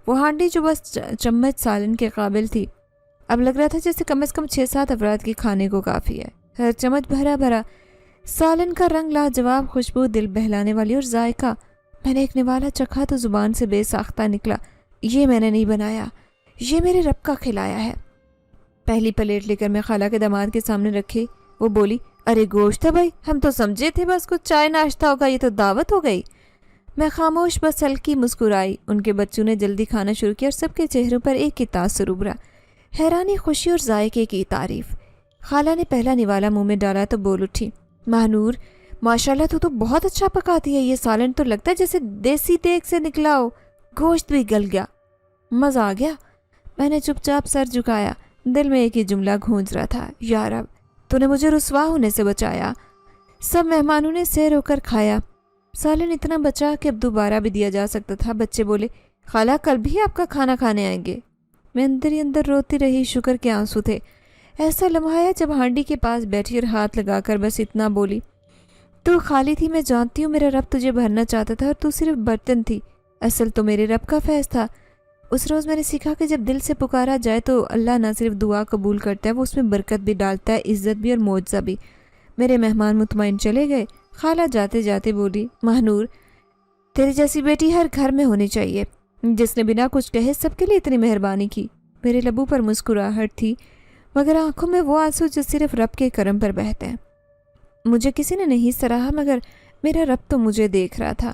وہ ہانڈی جو بس چمچ سالن کے قابل تھی، اب لگ رہا تھا جیسے کم از کم 6-7 افراد کے کھانے کو کافی ہے۔ ہر چمچ بھرا بھرا، سالن کا رنگ لاجواب، خوشبو دل بہلانے والی، اور ذائقہ میں نے ایک نوالا چکھا تو زبان سے بے ساختہ نکلا، یہ میں نے نہیں بنایا، یہ میرے رب کا کھلایا ہے۔ پہلی پلیٹ لے کر میں خالہ کے داماد کے سامنے رکھی۔ وہ بولی، ارے گوشت ہے بھائی، ہم تو سمجھے تھے بس کچھ چائے ناشتہ ہوگا، یہ تو دعوت ہو گئی۔ میں خاموش بس ہلکی مسکرائی۔ ان کے بچوں نے جلدی کھانا شروع کیا اور سب کے چہروں پر ایک ہی تاثر ابھرا، حیرانی، خوشی اور ذائقے کی تعریف۔ خالہ نے پہلا نوالا منہ میں ڈالا تو بول اٹھی، مہنور ماشاءاللہ تو بہت اچھا پکاتی ہے، یہ سالن تو لگتا ہے جیسے دیسی دیگ سے نکلا ہو، گوشت بھی گل گیا، مزہ آ گیا۔ میں نے چپ چاپ سر جھکایا، دل میں ایک ہی جملہ گونج رہا تھا، یا رب تو نے مجھے رسوا ہونے سے بچایا۔ سب مہمانوں نے سیر ہو کر کھایا۔ سالن اتنا بچا کہ اب دوبارہ بھی دیا جا سکتا تھا۔ بچے بولے، خالہ کل بھی آپ کا کھانا کھانے آئیں گے۔ میں اندر ہی اندر روتی رہی، شکر کے آنسو تھے۔ ایسا لمحہ ہے جب ہانڈی کے پاس بیٹھی اور ہاتھ لگا کر بس اتنا بولی، تو خالی تھی، میں جانتی ہوں میرا رب تجھے بھرنا چاہتا تھا اور تو صرف برتن تھی، اصل تو میرے رب کا فیض تھا۔ اس روز میں نے سیکھا کہ جب دل سے پکارا جائے تو اللہ نہ صرف دعا قبول کرتا ہے، وہ اس میں برکت بھی ڈالتا ہے، عزت بھی اور معجزہ بھی۔ میرے مہمان مطمئن چلے گئے۔ خالہ جاتے جاتے بولی، مہنور تیری جیسی بیٹی ہر گھر میں ہونی چاہیے، جس نے بنا کچھ کہے سب کے لیے اتنی مہربانی کی۔ میرے لبوں پر مسکراہٹ تھی مگر آنکھوں میں وہ آنسو جو صرف رب کے کرم پر بہتے ہیں۔ مجھے کسی نے نہیں سراہا مگر میرا رب تو مجھے دیکھ رہا تھا۔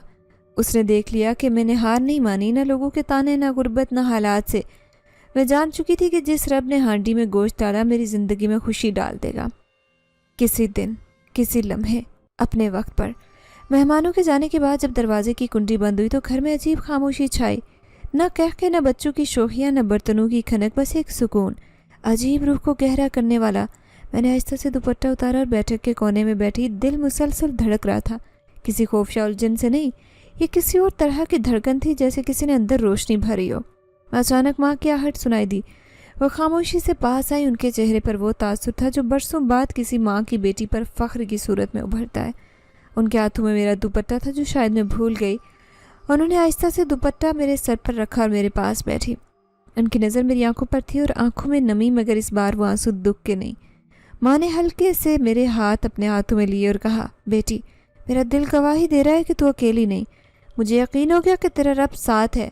اس نے دیکھ لیا کہ میں نے ہار نہیں مانی، نہ لوگوں کے تانے، نہ غربت، نہ حالات سے۔ میں جان چکی تھی کہ جس رب نے ہانڈی میں گوشت ڈالا میری زندگی میں خوشی ڈال دے گا۔ کسی دن، کسی لمحے، اپنے وقت پر۔ مہمانوں کے جانے کے بعد جب دروازے کی کنڈی بند ہوئی تو گھر میں عجیب خاموشی چھائی، نہ کہکے، نہ بچوں کی شوخیاں، نہ برتنوں کی کھنک، بس ایک سکون، عجیب روح کو گہرا کرنے والا۔ میں نے آہستہ سے دوپٹہ اتارا اور بیٹھک کے کونے میں بیٹھی، دل مسلسل دھڑک رہا تھا، کسی خوفشا الجھن سے نہیں، یہ کسی اور طرح کی دھڑکن تھی، جیسے کسی نے اندر روشنی بھری ہو۔ اچانک ماں کی آہٹ سنائی دی۔ وہ خاموشی سے پاس آئی، ان کے چہرے پر وہ تاثر تھا جو برسوں بعد کسی ماں کی بیٹی پر فخر کی صورت میں ابھرتا ہے۔ ان کے ہاتھوں میں میرا دوپٹہ تھا جو شاید میں بھول گئی۔ انہوں نے آہستہ سے دوپٹہ میرے سر پر رکھا اور میرے پاس بیٹھی۔ ان کی نظر میری آنکھوں پر تھی اور آنکھوں میں نمی، مگر اس بار وہ آنسو دکھ کے نہیں۔ ماں نے ہلکے سے میرے ہاتھ اپنے ہاتھوں میں لیے اور کہا، بیٹی میرا دل گواہی دے رہا ہے کہ تو اکیلی نہیں، مجھے یقین ہو گیا کہ تیرا رب ساتھ ہے۔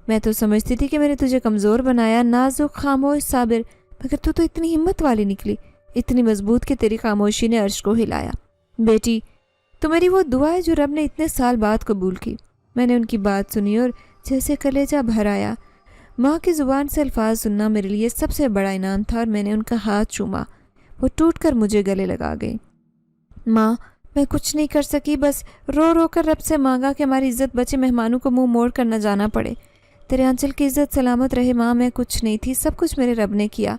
میں تو سمجھتی تھی کہ میں نے تجھے کمزور بنایا، نازک، خاموش، صابر، مگر تو اتنی ہمت والی نکلی، اتنی مضبوط کہ تیری خاموشی نے عرش کو ہلایا۔ بیٹی تو میری وہ دعا ہے جو رب نے اتنے سال بعد قبول کی۔ میں نے ان کی بات سنی اور جیسے کلیجہ بھر آیا۔ ماں کی زبان سے الفاظ سننا میرے لیے سب سے بڑا انعام تھا اور میں نے ان کا ہاتھ چوما۔ وہ ٹوٹ کر مجھے گلے لگا گئی۔ ماں میں کچھ نہیں کر سکی، بس رو رو کر رب سے مانگا کہ ہماری عزت بچے مہمانوں کو منہ موڑ کر نہ جانا پڑے۔ تیرے آنچل کی عزت سلامت رہے ماں، میں کچھ نہیں تھی، سب کچھ میرے رب نے کیا۔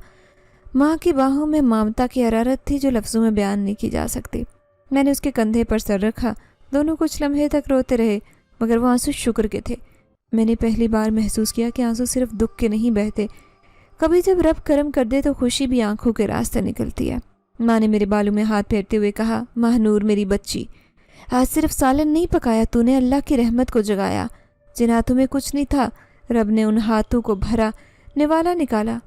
ماں کی باہوں میں ممتا کی حرارت تھی جو لفظوں میں بیان نہیں کی جا سکتی۔ میں نے اس کے کندھے پر سر رکھا، دونوں کچھ لمحے تک روتے رہے مگر وہ آنسو شکر کے تھے۔ میں نے پہلی بار محسوس کیا کہ آنسو صرف دکھ کے نہیں بہتے، کبھی جب رب کرم کر دے تو خوشی بھی آنکھوں کے راستے نکلتی ہے۔ ماں نے میرے بالوں میں ہاتھ پھیرتے ہوئے کہا، مہنور میری بچی، آج صرف سالن نہیں پکایا، تو نے اللہ کی رحمت کو جگایا۔ جن ہاتھوں میں کچھ نہیں تھا، رب نے ان ہاتھوں کو بھرا، نوالا نکالا۔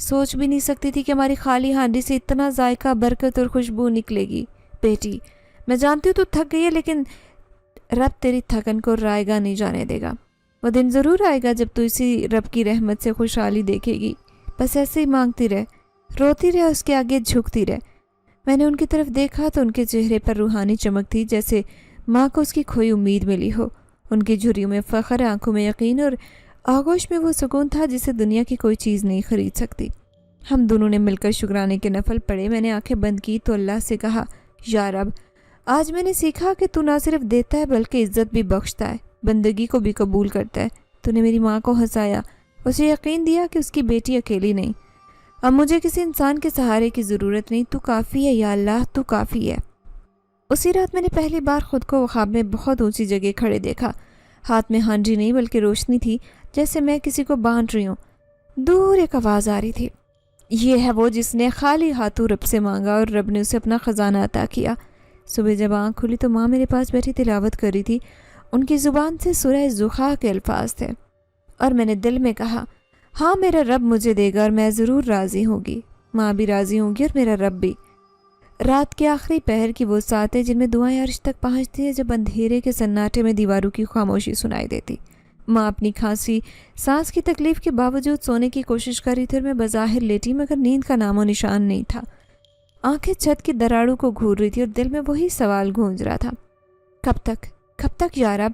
سوچ بھی نہیں سکتی تھی کہ ہماری خالی ہانڈی سے اتنا ذائقہ، برکت اور خوشبو نکلے گی۔ بیٹی، میں جانتی ہوں تو تھک گئی ہے، لیکن رب تیری تھکن کو رائے گا نہیں جانے دے گا۔ وہ دن ضرور آئے گا جب تو اسی رب کی رحمت سے خوشحالی دیکھے گی۔ بس ایسے ہی مانگتی رہ، روتی رہ، اس کے آگے جھکتی رہ۔ میں نے ان کی طرف دیکھا تو ان کے چہرے پر روحانی چمک تھی، جیسے ماں کو اس کی کھوئی امید ملی ہو۔ ان کی جھریوں میں فخر، آنکھوں میں یقین اور آغوش میں وہ سکون تھا جسے دنیا کی کوئی چیز نہیں خرید سکتی۔ ہم دونوں نے مل کر شکرانے کے نفل پڑھے۔ میں نے آنکھیں بند کی تو اللہ سے کہا، یا رب، آج میں نے سیکھا کہ تو نہ صرف دیتا ہے بلکہ عزت بھی بخشتا ہے، بندگی کو بھی قبول کرتا ہے۔ تو نے میری ماں کو ہنسایا، اسے یقین دیا کہ اس کی بیٹی اکیلی نہیں۔ اب مجھے کسی انسان کے سہارے کی ضرورت نہیں، تو کافی ہے یا اللہ، تو کافی ہے۔ اسی رات میں نے پہلی بار خود کو خواب میں بہت اونچی جگہ کھڑے دیکھا۔ ہاتھ میں ہانڈی نہیں بلکہ روشنی تھی، جیسے میں کسی کو بانٹ رہی ہوں۔ دور ایک آواز آ رہی تھی، یہ ہے وہ جس نے خالی ہاتھوں رب سے مانگا اور رب نے اسے اپنا خزانہ عطا کیا۔ صبح جب آنکھ کھلی تو ماں میرے پاس بیٹھی تلاوت کر رہی تھی۔ ان کی زبان سے سورہ زخرف کے الفاظ تھے، اور میں نے دل میں کہا، ہاں میرا رب مجھے دے گا اور میں ضرور راضی ہوں گی۔ ماں بھی راضی ہوں گی اور میرا رب بھی۔ رات کے آخری پہر کی وہ ساتیں جن میں دعائیں عرش تک پہنچتی ہیں، جب اندھیرے کے سناٹے میں دیواروں کی خاموشی سنائی دیتی۔ ماں اپنی کھانسی، سانس کی تکلیف کے باوجود سونے کی کوشش کر رہی تھی، اور میں بظاہر لیٹی مگر نیند کا نام و نشان نہیں تھا۔ آنکھیں چھت کی دراڑوں کو گھور رہی تھی اور دل میں وہی سوال گونج رہا تھا، کب تک یا رب؟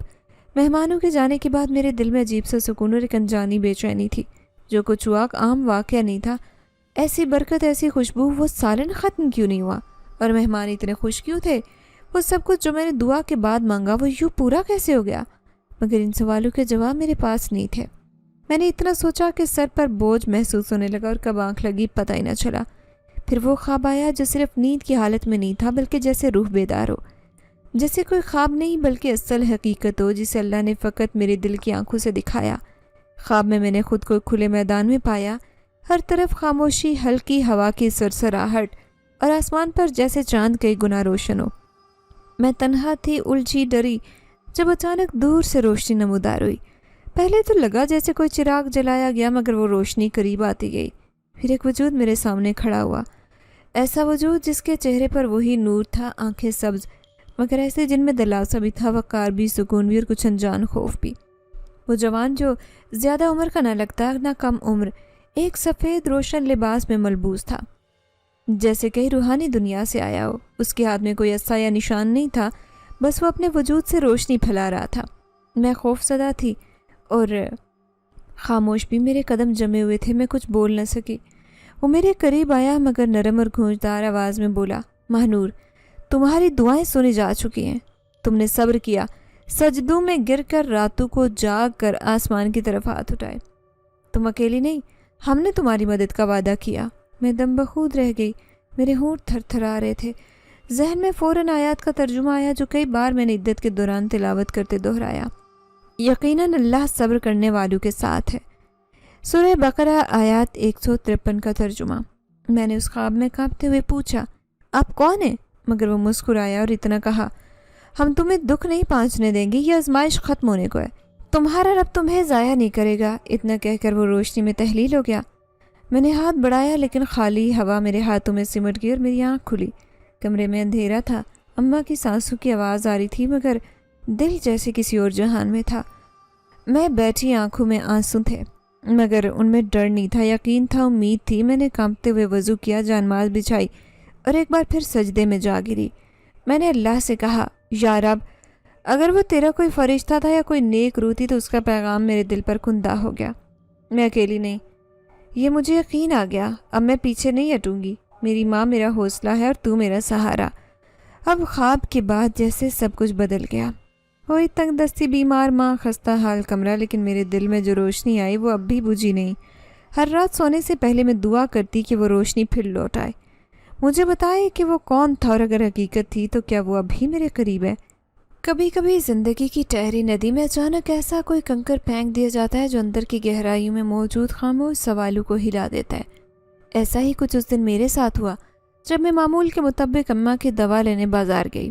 مہمانوں کے جانے کے بعد میرے دل میں عجیب سا سکون اور ایک انجانی بے چینی تھی۔ جو کچھ ہوا عام واقعہ نہیں تھا، ایسی برکت، ایسی خوشبو، وہ سالن ختم کیوں نہیں ہوا؟ اور مہمان اتنے خوش کیوں تھے؟ وہ سب کچھ جو میں نے دعا کے بعد مانگا وہ یوں پورا کیسے ہو گیا؟ مگر ان سوالوں کے جواب میرے پاس نہیں تھے۔ میں نے اتنا سوچا کہ سر پر بوجھ محسوس ہونے لگا، اور کب آنکھ لگی پتہ ہی نہ چلا۔ پھر وہ خواب آیا جو صرف نیند کی حالت میں نہیں تھا، بلکہ جیسے روح بیدار ہو، جیسے کوئی خواب نہیں بلکہ اصل حقیقت ہو، جسے اللہ نے فقط میرے دل کی آنکھوں سے دکھایا۔ خواب میں نے خود کو کھلے میدان میں پایا، ہر طرف خاموشی، ہلکی ہوا کی سرسراہٹ، اور آسمان پر جیسے چاند کئی گنا روشن ہو۔ میں تنہا تھی، الجھی، ڈری، جب اچانک دور سے روشنی نمودار ہوئی۔ پہلے تو لگا جیسے کوئی چراغ جلایا گیا، مگر وہ روشنی قریب آتی گئی۔ پھر ایک وجود میرے سامنے کھڑا ہوا، ایسا وجود جس کے چہرے پر وہی نور تھا، آنکھیں سبز مگر ایسے جن میں دلاسا بھی تھا، وقار بھی، سکون بھی، اور کچھ انجان خوف بھی۔ وہ جوان جو زیادہ عمر کا نہ لگتا نہ کم عمر، ایک سفید روشن لباس میں ملبوس تھا، جیسے کہیں روحانی دنیا سے آیا ہو۔ اس کے ہاتھ میں کوئی عصا یا نشان نہیں تھا، بس وہ اپنے وجود سے روشنی پھیلا رہا تھا۔ میں خوف زدہ تھی اور خاموش بھی، میرے قدم جمے ہوئے تھے، میں کچھ بول نہ سکی۔ وہ میرے قریب آیا مگر نرم اور گونجدار آواز میں بولا، مہنور، تمہاری دعائیں سنی جا چکی ہیں، تم نے صبر کیا، سجدوں میں گر کر، راتوں کو جاگ کر آسمان کی طرف ہاتھ اٹھائے۔ تم اکیلی نہیں، ہم نے تمہاری مدد کا وعدہ کیا۔ میں دم بخود رہ گئی، میرے ہونٹ تھر تھر آ رہے تھے۔ ذہن میں فوراً آیات کا ترجمہ آیا جو کئی بار میں نے عدت کے دوران تلاوت کرتے دہرایا، یقیناً اللہ صبر کرنے والوں کے ساتھ ہے۔ سورہ بقرہ آیات 153 کا ترجمہ۔ میں نے اس خواب میں کانپتے ہوئے پوچھا، آپ کون ہیں؟ مگر وہ مسکرایا اور اتنا کہا، ہم تمہیں دکھ نہیں پہنچنے دیں گے، یہ آزمائش ختم ہونے کو ہے، تمہارا رب تمہیں ضائع نہیں کرے گا۔ اتنا کہہ کر وہ روشنی میں تحلیل ہو گیا۔ میں نے ہاتھ بڑھایا لیکن خالی ہوا میرے ہاتھوں میں سمٹ گئی اور میری آنکھ کھلی۔ کمرے میں اندھیرا تھا، اماں کی سانسوں کی آواز آ رہی تھی مگر دل جیسے کسی اور جہان میں تھا۔ میں بیٹھی، آنکھوں میں آنسو تھے مگر ان میں ڈر نہیں تھا، یقین تھا، امید تھی۔ میں نے کانپتے ہوئے وضو کیا، جانماز بچھائی اور ایک بار پھر سجدے میں جا گری۔ میں نے اللہ سے کہا، یا رب، اگر وہ تیرا کوئی فرشتہ تھا یا کوئی نیک روح تھی تو اس کا پیغام میرے دل پر کندہ ہو گیا۔ میں اکیلی نہیں، یہ مجھے یقین آ گیا۔ اب میں پیچھے نہیں ہٹوں گی، میری ماں میرا حوصلہ ہے اور تو میرا سہارا۔ اب خواب کے بعد جیسے سب کچھ بدل گیا۔ وہی تنگ دستی بیمار ماں، خستہ حال کمرہ، لیکن میرے دل میں جو روشنی آئی وہ اب بھی بجھی نہیں۔ ہر رات سونے سے پہلے میں دعا کرتی کہ وہ روشنی پھر لوٹ آئے، مجھے بتائے کہ وہ کون تھا، اور اگر حقیقت تھی تو کیا وہ اب بھی میرے قریب ہے؟ کبھی کبھی زندگی کی ٹہری ندی میں اچانک ایسا کوئی کنکر پھینک دیا جاتا ہے جو اندر کی گہرائیوں میں موجود خاموش سوالوں کو ہلا دیتا ہے۔ ایسا ہی کچھ اس دن میرے ساتھ ہوا جب میں معمول کے مطابق اماں کی دوا لینے بازار گئی۔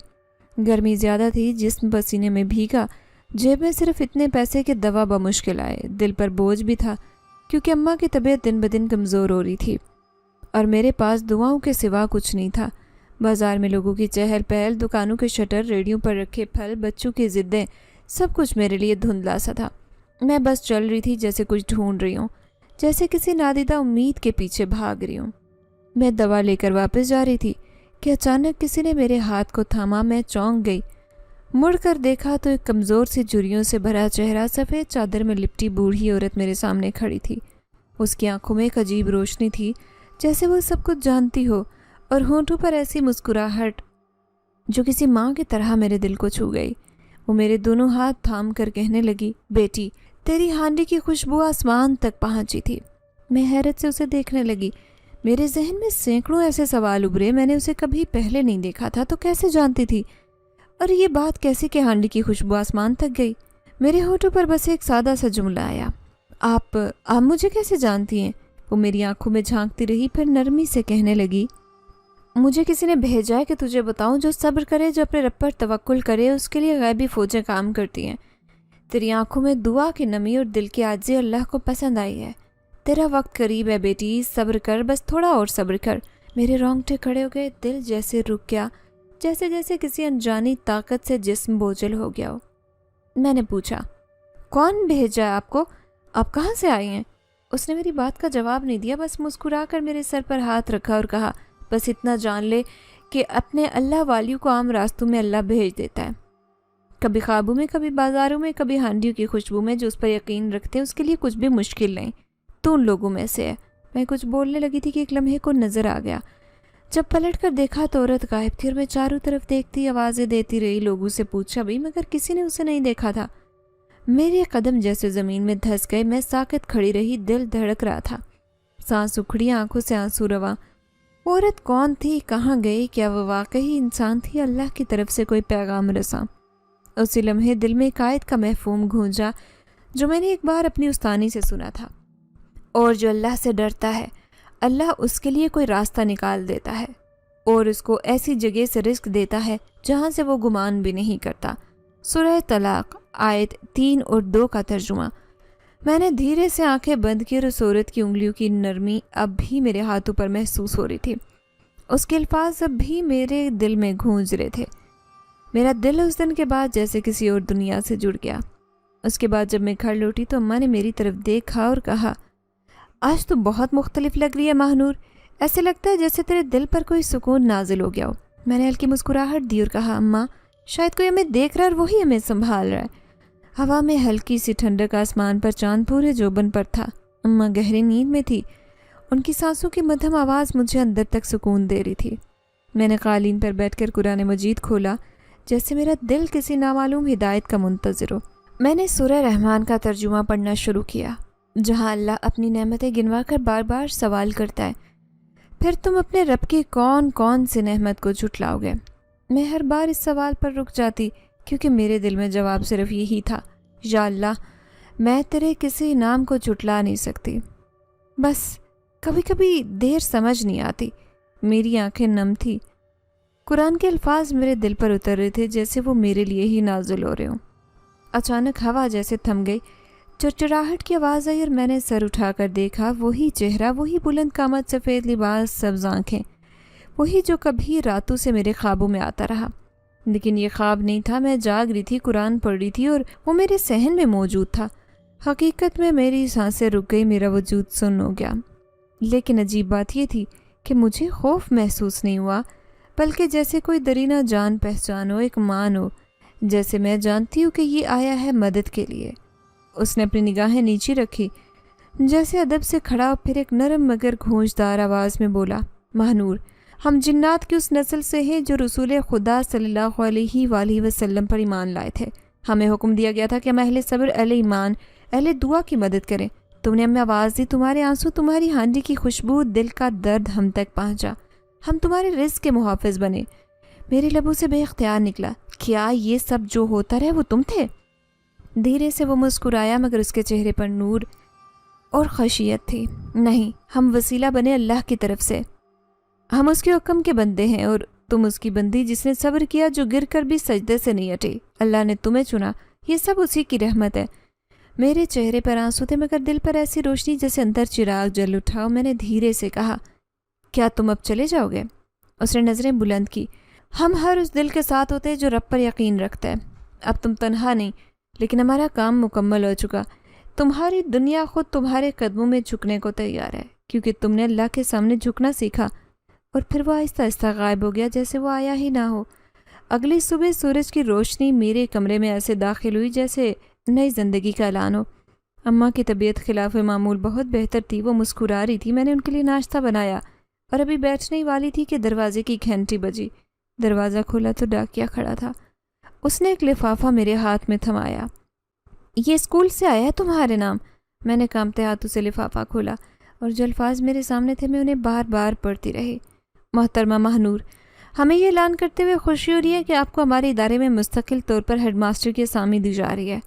گرمی زیادہ تھی، جسم پسینے میں بھیگا، جیب میں صرف اتنے پیسے کہ دوا بمشکل آئے۔ دل پر بوجھ بھی تھا کیونکہ اماں کی طبیعت دن بدن کمزور ہو رہی تھی اور میرے پاس دعاؤں کے سوا کچھ نہیں تھا۔ بازار میں لوگوں کی چہل پہل، دکانوں کے شٹر، ریڑیوں پر رکھے پھل، بچوں کی ضدیں، سب کچھ میرے لیے دھندلا سا تھا۔ میں بس چل رہی تھی جیسے کچھ ڈھونڈ رہی ہوں، جیسے کسی نادیدہ امید کے پیچھے بھاگ رہی ہوں۔ میں دوا لے کر واپس جا رہی تھی کہ اچانک کسی نے میرے ہاتھ کو تھاما۔ میں چونک گئی، مڑ کر دیکھا تو ایک کمزور سی جھریوں سے بھرا چہرہ، سفید چادر میں لپٹی بوڑھی عورت میرے سامنے کھڑی تھی۔ اس کی آنکھوں میں ایک عجیب روشنی تھی، جیسے وہ سب کچھ جانتی ہو، اور ہونٹوں پر ایسی مسکراہٹ جو کسی ماں کی طرح میرے دل کو چھو گئی۔ وہ میرے دونوں ہاتھ تھام کر کہنے لگی، بیٹی، تیری ہانڈی کی خوشبو آسمان تک پہنچی تھی۔ میں حیرت سے اسے دیکھنے لگی۔ میرے ذہن میں سینکڑوں ایسے سوال ابھرے۔ میں نے اسے کبھی پہلے نہیں دیکھا تھا تو کیسے جانتی تھی؟ اور یہ بات کیسے کہ ہانڈی کی خوشبو آسمان تک گئی؟ میرے ہونٹوں پر بس ایک سادہ سا جملہ آیا، آپ مجھے کیسے جانتی ہیں؟ وہ میری آنکھوں میں جھانکتی رہی، پھر نرمی سے کہنے لگی، مجھے کسی نے بھیجا ہے کہ تجھے بتاؤں، جو صبر کرے، جو اپنے رب پر توکل کرے، اس کے لیے غیبی فوجیں کام کرتی ہیں۔ تیری آنکھوں میں دعا کی نمی اور دل کی عاجزی اللہ کو پسند آئی ہے۔ تیرا وقت قریب ہے بیٹی، صبر کر، بس تھوڑا اور صبر کر۔ میرے رونگٹے کھڑے ہو گئے، دل جیسے رک گیا، جیسے کسی انجانی طاقت سے جسم بوجھل ہو گیا ہو۔ میں نے پوچھا، کون بھیجا ہے آپ کو؟ آپ کہاں سے آئی ہیں؟ اس نے میری بات کا جواب نہیں دیا، بس مسکرا کر میرے سر پر ہاتھ رکھا اور کہا، بس اتنا جان لے کہ اپنے اللہ والیوں کو عام راستوں میں اللہ بھیج دیتا ہے، کبھی خوابوں میں، کبھی بازاروں میں، کبھی ہانڈیوں کی خوشبو میں۔ جو اس پر یقین رکھتے ہیں اس کے لیے کچھ بھی مشکل نہیں۔ تو ان لوگوں میں سے ہے۔ میں کچھ بولنے لگی تھی کہ ایک لمحے کو نظر آ گیا۔ جب پلٹ کر دیکھا تو عورت غائب تھی اور میں چاروں طرف دیکھتی، آوازیں دیتی رہی، لوگوں سے پوچھا بھی، مگر کسی نے اسے نہیں دیکھا تھا۔ میرے قدم جیسے زمین میں دھس گئے۔ میں ساکت کھڑی رہی، دل دھڑک رہا تھا، سانس اکھڑی، آنکھوں سے آنسو رواں۔ وہ عورت کون تھی؟ کہاں گئی؟ کیا وہ واقعی انسان تھی؟ اللہ کی طرف سے کوئی پیغام رساں؟ اسی لمحے دل میں ایک آیت کا مفہوم گونجا جو میں نے ایک بار اپنی استانی سے سنا تھا، اور جو اللہ سے ڈرتا ہے اللہ اس کے لیے کوئی راستہ نکال دیتا ہے اور اس کو ایسی جگہ سے رزق دیتا ہے جہاں سے وہ گمان بھی نہیں کرتا۔ سورہ طلاق آیت 3 اور 2 کا ترجمہ۔ میں نے دھیرے سے آنکھیں بند کی اور اس عورت کی انگلیوں کی نرمی اب بھی میرے ہاتھوں پر محسوس ہو رہی تھی۔ اس کے الفاظ اب بھی میرے دل میں گونج رہے تھے۔ میرا دل اس دن کے بعد جیسے کسی اور دنیا سے جڑ گیا۔ اس کے بعد جب میں گھر لوٹی تو اماں نے میری طرف دیکھا اور کہا، آج تو بہت مختلف لگ رہی ہے ماہنور، ایسے لگتا ہے جیسے تیرے دل پر کوئی سکون نازل ہو گیا ہو۔ میں نے ہلکی مسکراہٹ دی اور کہا، اماں شاید کوئی ہمیں دیکھ رہا ہے اور وہی ہمیں سنبھال رہا ہے۔ ہوا میں ہلکی سی ٹھنڈک، آسمان پر چاند پورے جوبن پر تھا۔ اماں گہری نیند میں تھی، ان کی سانسوں کی مدھم آواز مجھے اندر تک سکون دے رہی تھی۔ میں نے قالین پر بیٹھ کر قرآن مجید کھولا، جیسے میرا دل کسی نامعلوم ہدایت کا منتظر ہو۔ میں نے سورہ رحمان کا ترجمہ پڑھنا شروع کیا، جہاں اللہ اپنی نعمتیں گنوا کر بار بار سوال کرتا ہے، پھر تم اپنے رب کی کون کون سی نعمت کو جھٹلاؤ گے؟ میں ہر بار اس سوال پر رک جاتی کیونکہ میرے دل میں جواب صرف یہی تھا، یا اللہ میں تیرے کسی نام کو جھٹلا نہیں سکتی۔ بس کبھی کبھی دیر سمجھ نہیں آتی۔ میری آنکھیں نم تھی، قرآن کے الفاظ میرے دل پر اتر رہے تھے جیسے وہ میرے لیے ہی نازل ہو رہے ہوں۔ اچانک ہوا جیسے تھم گئی، چرچراہٹ کی آواز آئی اور میں نے سر اٹھا کر دیکھا، وہی چہرہ، وہی بلند قامت، سفید لباس، سبز آنکھیں، وہی جو کبھی راتوں سے میرے خوابوں میں آتا رہا۔ لیکن یہ خواب نہیں تھا، میں جاگ رہی تھی، قرآن پڑھ رہی تھی اور وہ میرے صحن میں موجود تھا۔ حقیقت میں میری سانسیں رک گئی، میرا وجود سن ہو گیا۔ لیکن عجیب بات یہ تھی کہ مجھے خوف محسوس نہیں ہوا، بلکہ جیسے کوئی درینہ جان پہچان ہو، ایک مان ہو، جیسے میں جانتی ہوں کہ یہ آیا ہے مدد کے لیے۔ اس نے اپنی نگاہیں نیچی رکھی، جیسے ادب سے کھڑا، پھر ایک نرم مگر گونجدار آواز میں بولا، ماہنور، ہم جنات کی اس نسل سے ہیں جو رسول خدا صلی اللہ علیہ وآلہ وسلم پر ایمان لائے تھے۔ ہمیں حکم دیا گیا تھا کہ ہم اہل صبر، اہل ایمان، اہل دعا کی مدد کریں۔ تم نے ہمیں آواز دی، تمہارے آنسو، تمہاری ہانڈی کی خوشبو، دل کا درد ہم تک پہنچا، ہم تمہارے رزق کے محافظ بنے۔ میرے لبوں سے بے اختیار نکلا، کیا یہ سب جو ہوتا رہے وہ تم تھے؟ دھیرے سے وہ مسکرایا مگر اس کے چہرے پر نور اور خشیت تھی۔ نہیں، ہم وسیلہ بنے اللہ کی طرف سے، ہم اس کے حکم کے بندے ہیں اور تم اس کی بندی جس نے صبر کیا، جو گر کر بھی سجدے سے نہیں ہٹی۔ اللہ نے تمہیں چنا، یہ سب اسی کی رحمت ہے۔ میرے چہرے پر آنسو تھے مگر دل پر ایسی روشنی جیسے اندر چراغ جل اٹھا، اور میں نے دھیرے سے کہا، کیا تم اب چلے جاؤ گے؟ اس نے نظریں بلند کی۔ ہم ہر اس دل کے ساتھ ہوتے ہیں جو رب پر یقین رکھتا ہے۔ اب تم تنہا نہیں، لیکن ہمارا کام مکمل ہو چکا۔ تمہاری دنیا خود تمہارے قدموں میں جھکنے کو تیار ہے، کیونکہ تم نے اللہ کے سامنے جھکنا سیکھا۔ اور پھر وہ آہستہ آہستہ غائب ہو گیا جیسے وہ آیا ہی نہ ہو۔ اگلی صبح سورج کی روشنی میرے کمرے میں ایسے داخل ہوئی جیسے نئی زندگی کا اعلان ہو۔ اماں کی طبیعت خلاف معمول بہت بہتر تھی، وہ مسکرا رہی تھی۔ میں نے ان کے لیے ناشتہ بنایا اور ابھی بیٹھنے ہی والی تھی کہ دروازے کی گھنٹی بجی۔ دروازہ کھولا تو ڈاکیا کھڑا تھا۔ اس نے ایک لفافہ میرے ہاتھ میں تھمایا۔ یہ اسکول سے آیا ہے تمہارے نام؟ میں نے کانپتے ہاتھوں سے لفافہ کھولا اور جو الفاظ میرے سامنے تھے میں انہیں بار بار پڑھتی رہی۔ محترمہ ماہنور، ہمیں یہ اعلان کرتے ہوئے خوشی ہو رہی ہے کہ آپ کو ہمارے ادارے میں مستقل طور پر ہیڈ ماسٹر کی اسامی دی جا رہی ہے۔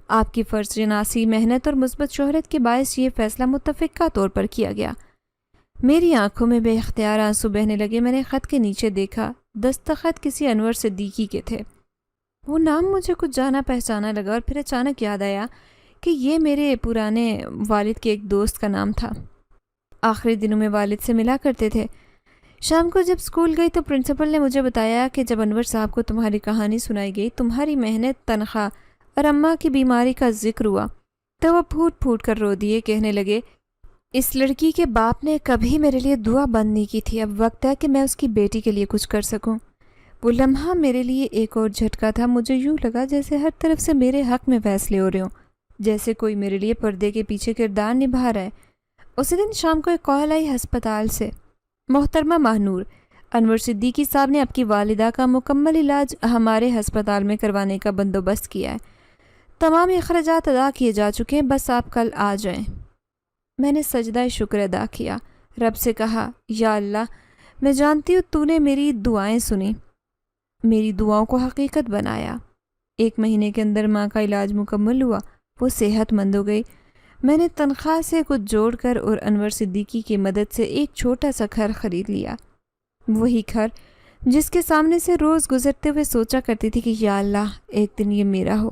آپ کی فرض شناسی، محنت اور مثبت شہرت کے باعث یہ فیصلہ متفقہ طور پر کیا گیا۔ میری آنکھوں میں بے اختیار آنسو بہنے لگے۔ میں نے خط کے نیچے دیکھا، دستخط کسی انور صدیقی کے تھے۔ وہ نام مجھے کچھ جانا پہچانا لگا اور پھر اچانک یاد آیا کہ یہ میرے پرانے والد کے ایک دوست کا نام تھا۔ آخری دنوں میں والد سے ملا کرتے تھے۔ شام کو جب اسکول گئی تو پرنسپل نے مجھے بتایا کہ جب انور صاحب کو تمہاری کہانی سنائی گئی، تمہاری محنت، تنخواہ اور اماں کی بیماری کا ذکر ہوا، تو وہ پھوٹ پھوٹ کر رو دیے، کہنے لگے، اس لڑکی کے باپ نے کبھی میرے لیے دعا بند نہیں کی تھی، اب وقت ہے کہ میں اس کی بیٹی کے لیے کچھ کر سکوں۔ وہ لمحہ میرے لیے ایک اور جھٹکا تھا۔ مجھے یوں لگا جیسے ہر طرف سے میرے حق میں فیصلے ہو رہے ہوں، جیسے کوئی میرے لیے پردے کے پیچھے کردار نبھا رہا ہے۔ اسی دن شام کو ایک کال آئی ہسپتال سے، محترمہ ماہنور، انور صدیقی صاحب نے آپ کی والدہ کا مکمل علاج ہمارے ہسپتال میں کروانے کا بندوبست کیا ہے۔ تمام اخراجات ادا کیے جا چکے ہیں، بس آپ کل آ جائیں۔ میں نے سجدہ شکر ادا کیا، رب سے کہا، یا اللہ، میں جانتی ہوں تو نے میری دعائیں سنی، میری دعاؤں کو حقیقت بنایا۔ 1 مہینے کے اندر ماں کا علاج مکمل ہوا، وہ صحت مند ہو گئی۔ میں نے تنخواہ سے کچھ جوڑ کر اور انور صدیقی کی مدد سے ایک چھوٹا سا گھر خرید لیا، وہی گھر جس کے سامنے سے روز گزرتے ہوئے سوچا کرتی تھی کہ یا اللہ ایک دن یہ میرا ہو۔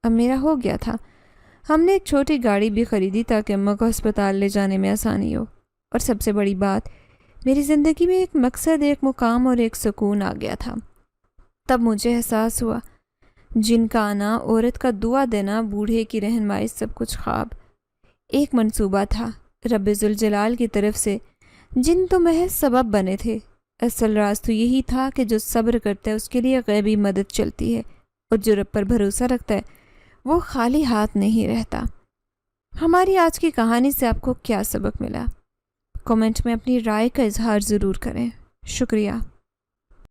اب میرا ہو گیا تھا۔ ہم نے ایک چھوٹی گاڑی بھی خریدی تاکہ اماں کو ہسپتال لے جانے میں آسانی ہو، اور سب سے بڑی بات، میری زندگی میں ایک مقصد، ایک مقام اور ایک سکون آ گیا تھا۔ تب مجھے احساس ہوا، جن کا آنا، عورت کا دعا دینا، بوڑھے کی رہنمائی، سب کچھ خواب، ایک منصوبہ تھا رب ذوالجلال کی طرف سے، جن تو محض سبب بنے تھے۔ اصل راز تو یہی تھا کہ جو صبر کرتا ہے اس کے لیے غیبی مدد چلتی ہے، اور جو رب پر بھروسہ رکھتا ہے وہ خالی ہاتھ نہیں رہتا۔ ہماری آج کی کہانی سے آپ کو کیا سبق ملا؟ کمنٹ میں اپنی رائے کا اظہار ضرور کریں۔ شکریہ۔